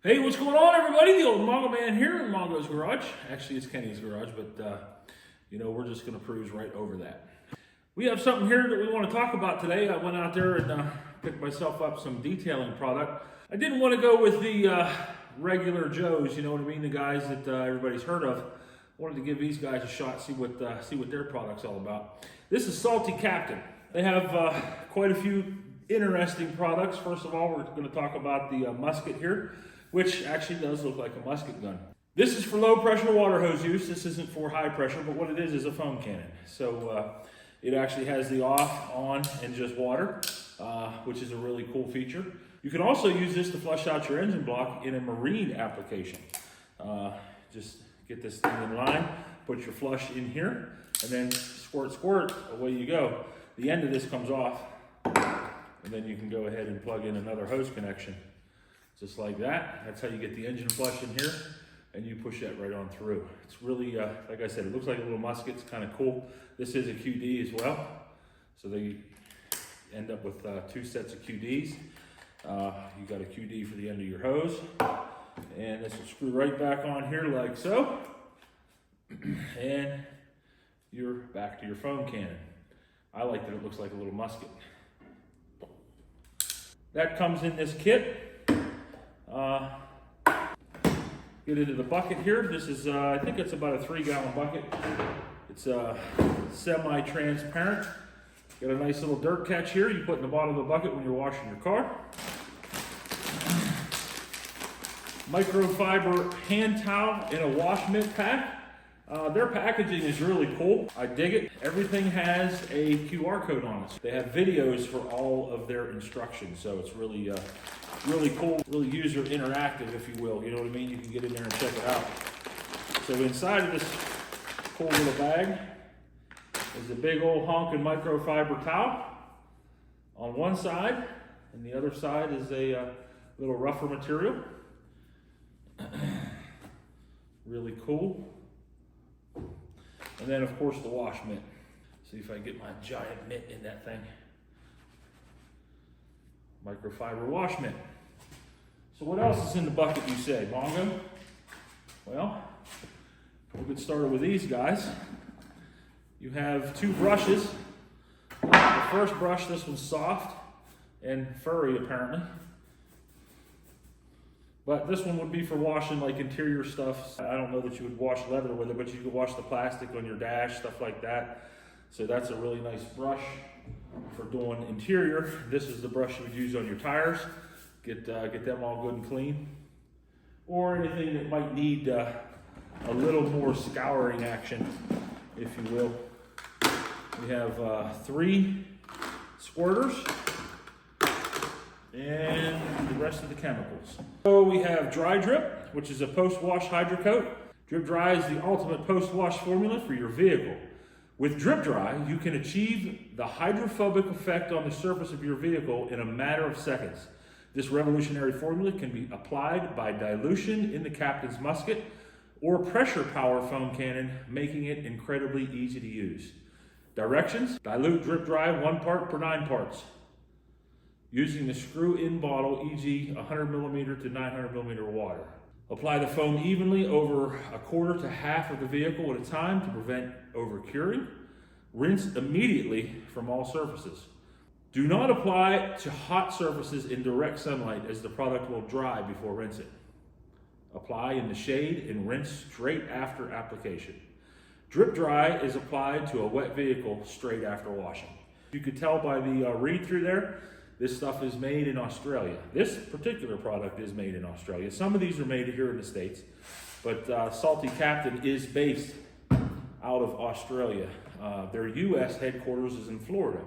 Hey, what's going on, everybody? The old Mongo Man here in Mongo's garage. Actually, it's Kenny's garage, but we're just going to cruise right over that. We have something here that we want to talk about today. I went out there and picked myself up some detailing product. I didn't want to go with the regular Joes, you know what I mean, the guys that everybody's heard of. I wanted to give these guys a shot, see what their product's all about. This is Salty Captain. They have quite a few interesting products. First of all, we're going to talk about the Musket here, which actually does look like a musket gun. This is for low pressure water hose use. This isn't for high pressure, but what it is a foam cannon. So it actually has the off, on, and just water, which is a really cool feature. You can also use this to flush out your engine block in a marine application. Just get this thing in line, put your flush in here, and then squirt, squirt, away you go. The end of this comes off, and then you can go ahead and plug in another hose connection. Just like that. That's how you get the engine flush in here, and you push that right on through. It's really, like I said, it looks like a little musket. It's kind of cool. This is a QD as well. So they end up with two sets of QDs. You got a QD for the end of your hose. And this will screw right back on here like so. And you're back to your foam cannon. I like that it looks like a little musket. That comes in this kit. Get into the bucket here. This is, I think it's about a 3-gallon bucket. It's semi-transparent. Got a nice little dirt catch here you put in the bottom of the bucket when you're washing your car. Microfiber hand towel in a wash mitt pack. Their packaging is really cool. I dig it. Everything has a QR code on it. They have videos for all of their instructions, so it's really really cool, really user interactive, if you will. You know what I mean? You can get in there and check it out. So inside of this cool little bag is a big old honking microfiber towel on one side, and the other side is a little rougher material. Really cool. And then, of course, the wash mitt. See if I can get my giant mitt in that thing. Microfiber wash mitt. So what else is in the bucket, you say, Mongo? Well, we'll get started with these guys. You have two brushes. The first brush, this one's soft and furry apparently. But this one would be for washing like interior stuff. I don't know that you would wash leather with it, but you could wash the plastic on your dash, stuff like that. So that's a really nice brush for doing interior. This is the brush you would use on your tires. Get them all good and clean. Or anything that might need a little more scouring action, if you will. We have 3 squirters and the rest of the chemicals. So we have Dry Drip, which is a post-wash hydrocoat. Drip Dry is the ultimate post-wash formula for your vehicle. With Drip Dry, you can achieve the hydrophobic effect on the surface of your vehicle in a matter of seconds. This revolutionary formula can be applied by dilution in the Captain's Musket or pressure power foam cannon, making it incredibly easy to use. Directions: dilute Drip Dry 1 part per 9 parts. Using the screw-in bottle, e.g. 100 millimeter to 900 millimeter water. Apply the foam evenly over a quarter to half of the vehicle at a time to prevent over-curing. Rinse immediately from all surfaces. Do not apply to hot surfaces in direct sunlight, as the product will dry before rinsing. Apply in the shade and rinse straight after application. Drip Dry is applied to a wet vehicle straight after washing. You could tell by the read through there, this stuff is made in Australia. This particular product is made in Australia. Some of these are made here in the States, but Salty Captain is based out of Australia. Their US headquarters is in Florida.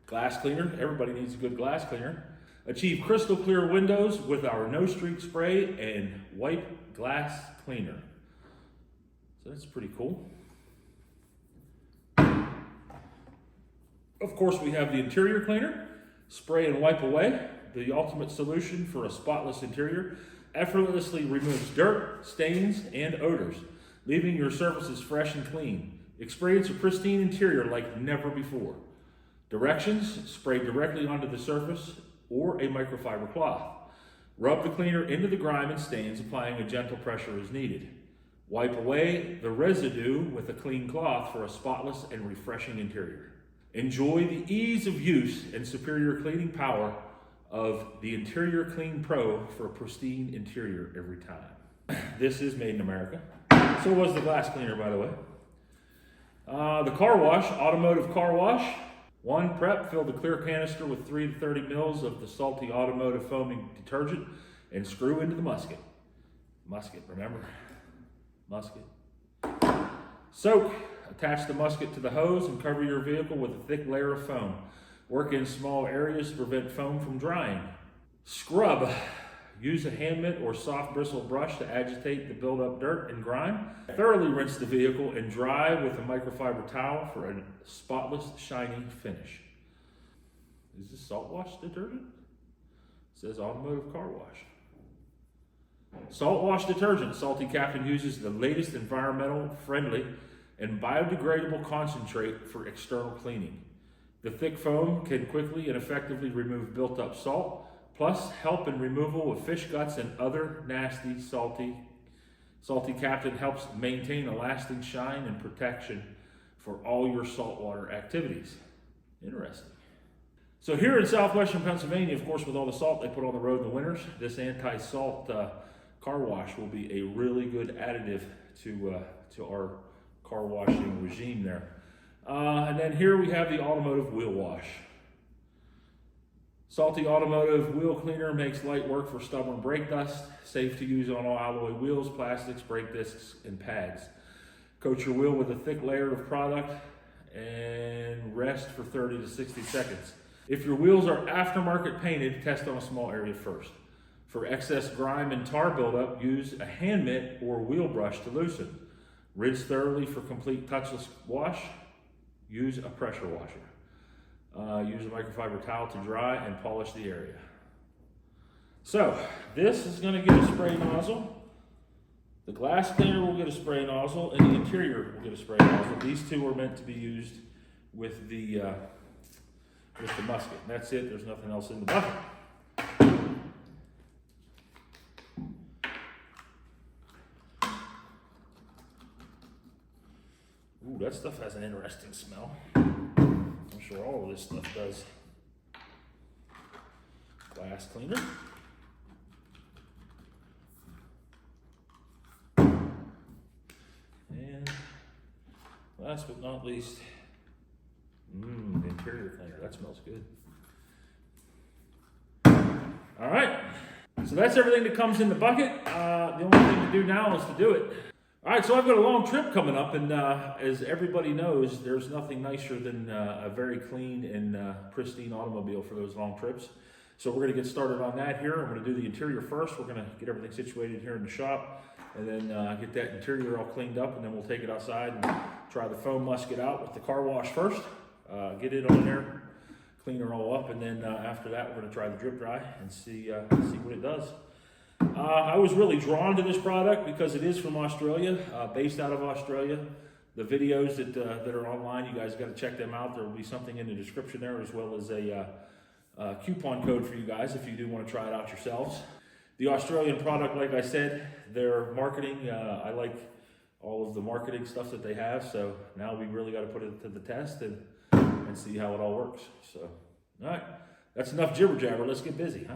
Glass cleaner, everybody needs a good glass cleaner. Achieve crystal clear windows with our no streak spray and wipe glass cleaner. So that's pretty cool. Of course, we have the interior cleaner. Spray and wipe away, the ultimate solution for a spotless interior. Effortlessly removes dirt, stains, and odors, leaving your surfaces fresh and clean. Experience a pristine interior like never before. Directions: spray directly onto the surface or a microfiber cloth. Rub the cleaner into the grime and stains, applying a gentle pressure as needed. Wipe away the residue with a clean cloth for a spotless and refreshing interior. Enjoy the ease of use and superior cleaning power of the Interior Clean Pro for a pristine interior every time. This is made in America. So was the glass cleaner, by the way. The car wash, automotive car wash. 1, prep, fill the clear canister with 3 to 30 mils of the salty automotive foaming detergent and screw into the musket. Musket, remember? Musket. Soak, attach the musket to the hose and cover your vehicle with a thick layer of foam. Work in small areas to prevent foam from drying. Scrub, use a hand mitt or soft bristle brush to agitate the buildup dirt and grime. Thoroughly rinse the vehicle and dry with a microfiber towel for a spotless, shiny finish. Is this salt wash detergent? It says automotive car wash. Salt wash detergent. Salty Captain uses the latest environmental friendly and biodegradable concentrate for external cleaning. The thick foam can quickly and effectively remove built up salt, plus help in removal of fish guts and other nasty, salty. Salty Captain helps maintain a lasting shine and protection for all your saltwater activities. Interesting. So here in southwestern Pennsylvania, of course, with all the salt they put on the road in the winters, this anti-salt car wash will be a really good additive to our car washing regime there. And then here we have the automotive wheel wash. Salty automotive wheel cleaner makes light work for stubborn brake dust, safe to use on all alloy wheels, plastics, brake discs, and pads. Coat your wheel with a thick layer of product and rest for 30 to 60 seconds. If your wheels are aftermarket painted, test on a small area first. For excess grime and tar buildup, use a hand mitt or wheel brush to loosen. Rinse thoroughly for complete touchless wash. Use a pressure washer. Use a microfiber towel to dry and polish the area. So, this is going to get a spray nozzle. The glass cleaner will get a spray nozzle, and the interior will get a spray nozzle. These two are meant to be used with the musket. And that's it. There's nothing else in the bucket. Ooh, that stuff has an interesting smell. I'm sure all of this stuff does. Glass cleaner. And last but not least, the interior cleaner. That smells good. All right. So that's everything that comes in the bucket. The only thing to do now is to do it. All right, so I've got a long trip coming up, and as everybody knows, there's nothing nicer than a very clean and pristine automobile for those long trips. So we're going to get started on that here. I'm going to do the interior first. We're going to get everything situated here in the shop, and then get that interior all cleaned up, and then we'll take it outside and try the foam musket out with the car wash first. Get it on there, clean her all up, and then after that, we're going to try the drip dry and see what it does. I was really drawn to this product because it is from Australia, based out of Australia. The videos that are online, you guys got to check them out. There will be something in the description there, as well as a coupon code for you guys if you do want to try it out yourselves. The Australian product, like I said, their marketing, I like all of the marketing stuff that they have. So now we really got to put it to the test and see how it all works. So, all right, that's enough jibber jabber. Let's get busy, huh?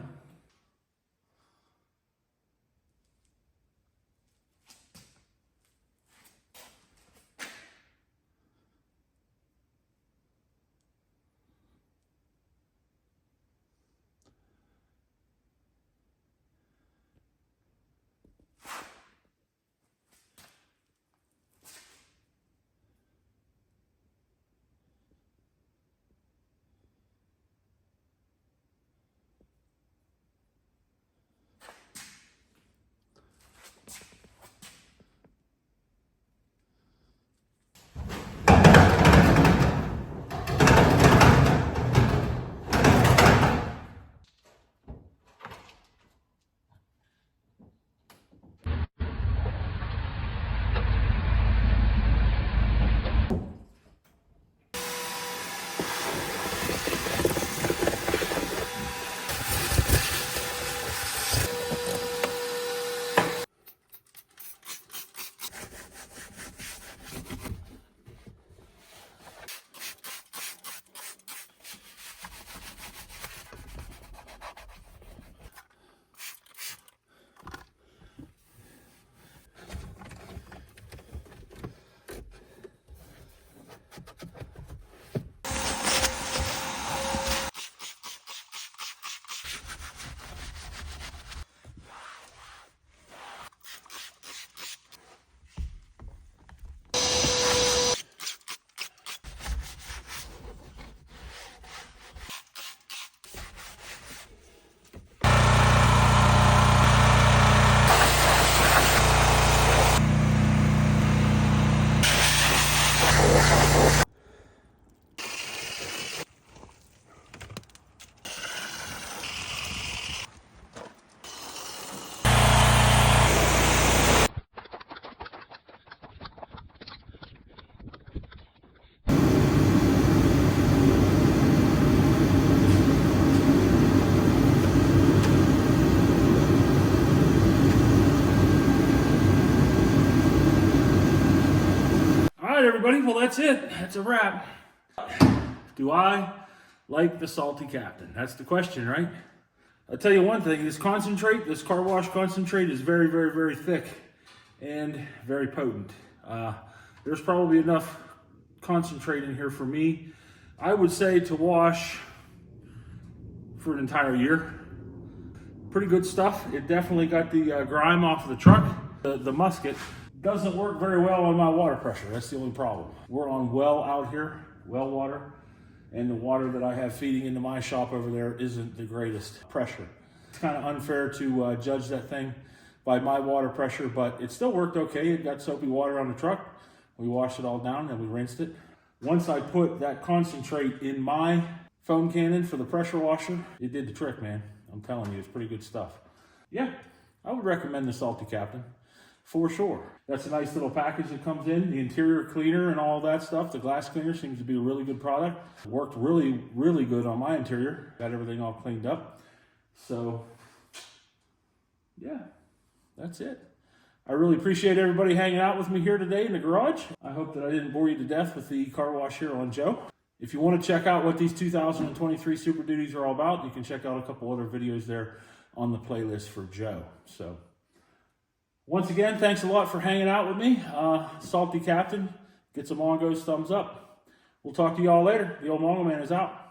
everybody. Well, that's it. That's a wrap. Do I like the Salty Captain? That's the question, right? I'll tell you one thing. This concentrate, this car wash concentrate is very, very, very thick and very potent. There's probably enough concentrate in here for me, I would say, to wash for an entire year. Pretty good stuff. It definitely got the grime off of the truck. The Musket doesn't work very well on my water pressure. That's the only problem. We're on well out here, well water, and the water that I have feeding into my shop over there isn't the greatest pressure. It's kind of unfair to judge that thing by my water pressure, but it still worked okay. It got soapy water on the truck. We washed it all down and we rinsed it. Once I put that concentrate in my foam cannon for the pressure washer, it did the trick, man. I'm telling you, it's pretty good stuff. Yeah, I would recommend the Salty Captain for sure. That's a nice little package that comes in. The interior cleaner and all that stuff, the glass cleaner, seems to be a really good product. Worked really, really good on my interior. Got everything all cleaned up. So, yeah, that's it. I really appreciate everybody hanging out with me here today in the garage. I hope that I didn't bore you to death with the car wash here on Joe. If you want to check out what these 2023 Super Duties are all about, you can check out a couple other videos there on the playlist for Joe. So, once again, thanks a lot for hanging out with me. Salty Captain, get some Mongos thumbs up. We'll talk to y'all later. The old Mongo Man is out.